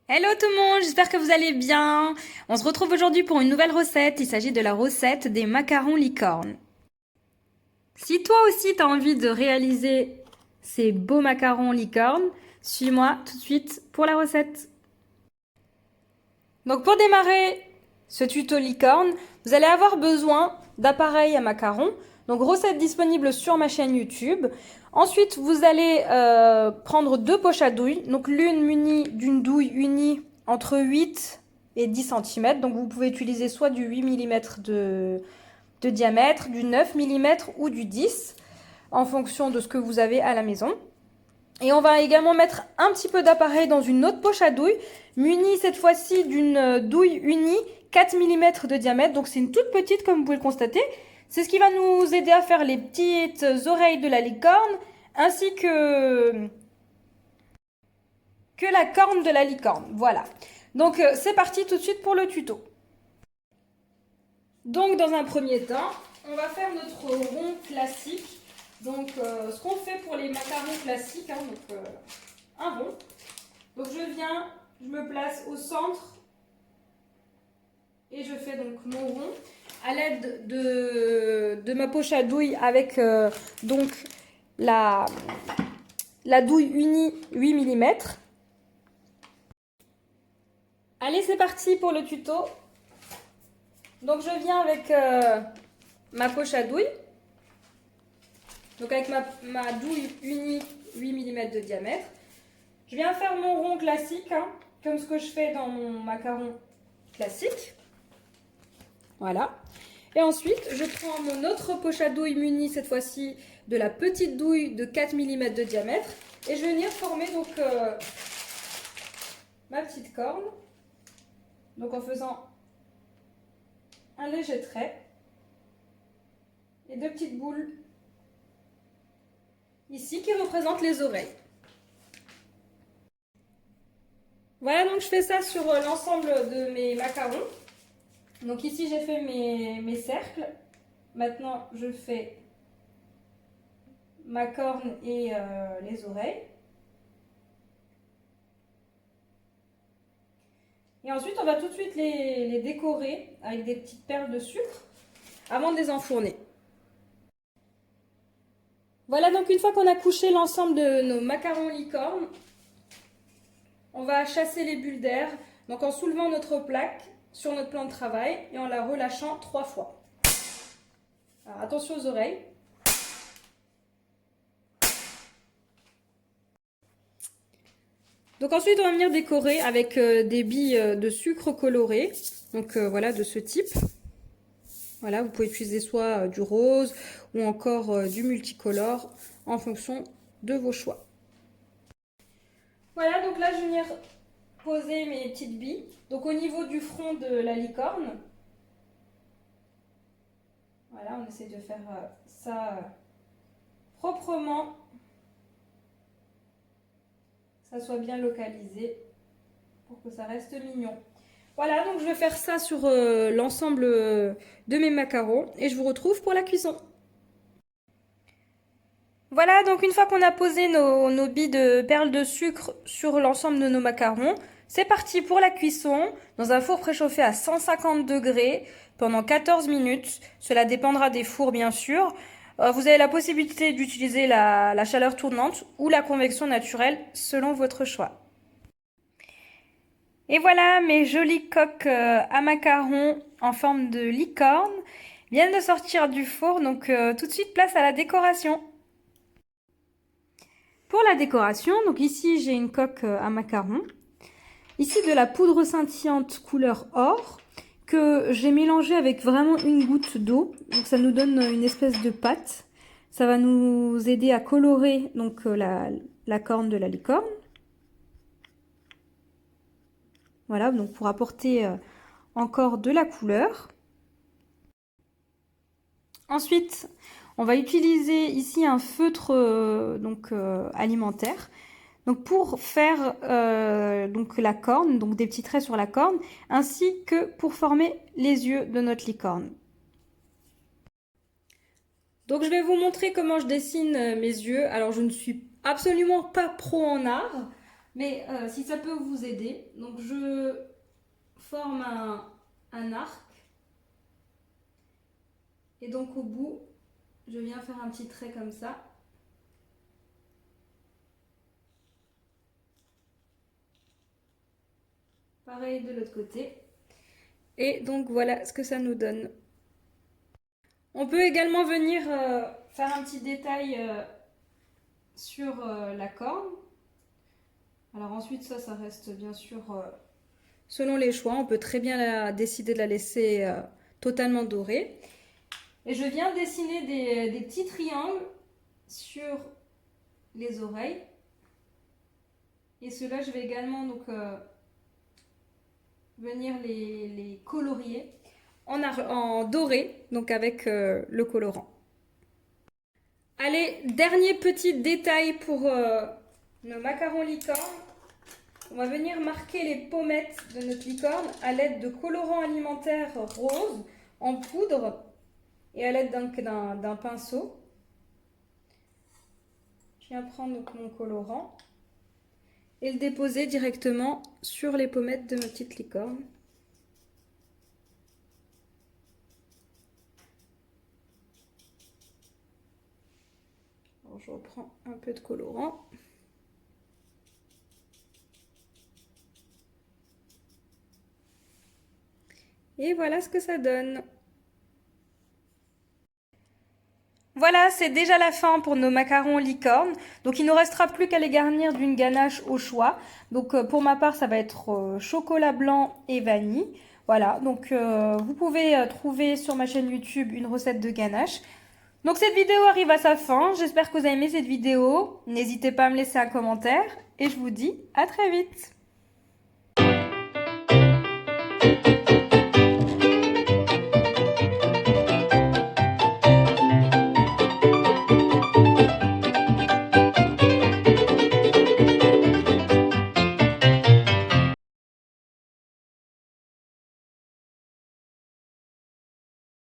Hello tout le monde, j'espère que vous allez bien. On se retrouve aujourd'hui pour une nouvelle recette. Il s'agit de la recette des macarons licorne. Si toi aussi tu as envie de réaliser ces beaux macarons licorne, suis-moi tout de suite pour la recette. Donc pour démarrer ce tuto licorne, vous allez avoir besoin d'appareils à macarons. Donc recette disponible sur ma chaîne YouTube. Ensuite, vous allez prendre deux poches à douille. Donc l'une munie d'une douille unie entre 8 et 10 cm. Donc vous pouvez utiliser soit du 8 mm de diamètre, du 9 mm ou du 10 en fonction de ce que vous avez à la maison. Et on va également mettre un petit peu d'appareil dans une autre poche à douille, munie cette fois-ci d'une douille unie 4 mm de diamètre. Donc c'est une toute petite comme vous pouvez le constater. C'est ce qui va nous aider à faire les petites oreilles de la licorne ainsi que la corne de la licorne. Voilà. Donc c'est parti tout de suite pour le tuto. Donc dans un premier temps, on va faire notre rond classique. Donc ce qu'on fait pour les macarons classiques, hein, donc un rond. Donc je me place au centre et je fais donc mon rond à l'aide de ma poche à douille avec donc la, la douille unie 8 mm. Allez, c'est parti pour le tuto. Donc je viens avec ma poche à douille. Donc avec ma douille unie 8 mm de diamètre. Je viens faire mon rond classique, hein, comme ce que je fais dans mon macaron classique. Voilà. Et ensuite, je prends mon autre poche à douille munie, cette fois-ci, de la petite douille de 4 mm de diamètre. Et je vais venir former donc ma petite corne. Donc en faisant un léger trait. Et deux petites boules ici qui représentent les oreilles. Voilà, donc je fais ça sur l'ensemble de mes macarons. Donc ici j'ai fait mes cercles. Maintenant je fais ma corne et les oreilles. Et ensuite on va tout de suite les décorer avec des petites perles de sucre avant de les enfourner. Voilà, donc une fois qu'on a couché l'ensemble de nos macarons licorne, on va chasser les bulles d'air, donc en soulevant notre plaque sur notre plan de travail et en la relâchant 3 fois. Alors attention aux oreilles. Donc ensuite on va venir décorer avec des billes de sucre coloré, donc voilà, de ce type. Voilà, vous pouvez utiliser soit du rose ou encore du multicolore en fonction de vos choix. Voilà, donc là je vais venir poser mes petites billes. Donc au niveau du front de la licorne. Voilà, on essaie de faire ça proprement. Que ça soit bien localisé pour que ça reste mignon. Voilà, donc je vais faire ça sur l'ensemble de mes macarons et je vous retrouve pour la cuisson. Voilà, donc une fois qu'on a posé nos billes de perles de sucre sur l'ensemble de nos macarons, c'est parti pour la cuisson dans un four préchauffé à 150 degrés pendant 14 minutes. Cela dépendra des fours bien sûr. Vous avez la possibilité d'utiliser la chaleur tournante ou la convection naturelle selon votre choix. Et voilà, mes jolies coques à macarons en forme de licorne viennent de sortir du four, donc tout de suite place à la décoration. Pour la décoration, donc ici j'ai une coque à macarons. Ici de la poudre scintillante couleur or que j'ai mélangée avec vraiment une goutte d'eau. Donc ça nous donne une espèce de pâte. Ça va nous aider à colorer donc la corne de la licorne. Voilà, donc pour apporter encore de la couleur. Ensuite, on va utiliser ici un feutre alimentaire. Donc pour faire donc la corne, donc des petits traits sur la corne, ainsi que pour former les yeux de notre licorne. Donc je vais vous montrer comment je dessine mes yeux. Alors je ne suis absolument pas pro en art. Mais si ça peut vous aider, donc je forme un arc. Et donc au bout, je viens faire un petit trait comme ça. Pareil de l'autre côté. Et donc voilà ce que ça nous donne. On peut également venir faire un petit détail sur la corne. Alors ensuite ça reste bien sûr selon les choix. On peut très bien décider de la laisser totalement dorée. Et je viens dessiner des petits triangles sur les oreilles. Et ceux-là, je vais également donc, venir les colorier en doré, donc avec le colorant. Allez, dernier petit détail pour nos macarons licorne. On va venir marquer les pommettes de notre licorne à l'aide de colorant alimentaire rose en poudre et à l'aide d'un pinceau. Je viens prendre donc mon colorant et le déposer directement sur les pommettes de ma petite licorne. Alors je reprends un peu de colorant. Et voilà ce que ça donne. Voilà, c'est déjà la fin pour nos macarons licorne. Donc il ne nous restera plus qu'à les garnir d'une ganache au choix. Donc pour ma part, ça va être chocolat blanc et vanille. Voilà, donc vous pouvez trouver sur ma chaîne YouTube une recette de ganache. Donc cette vidéo arrive à sa fin. J'espère que vous avez aimé cette vidéo. N'hésitez pas à me laisser un commentaire. Et je vous dis à très vite.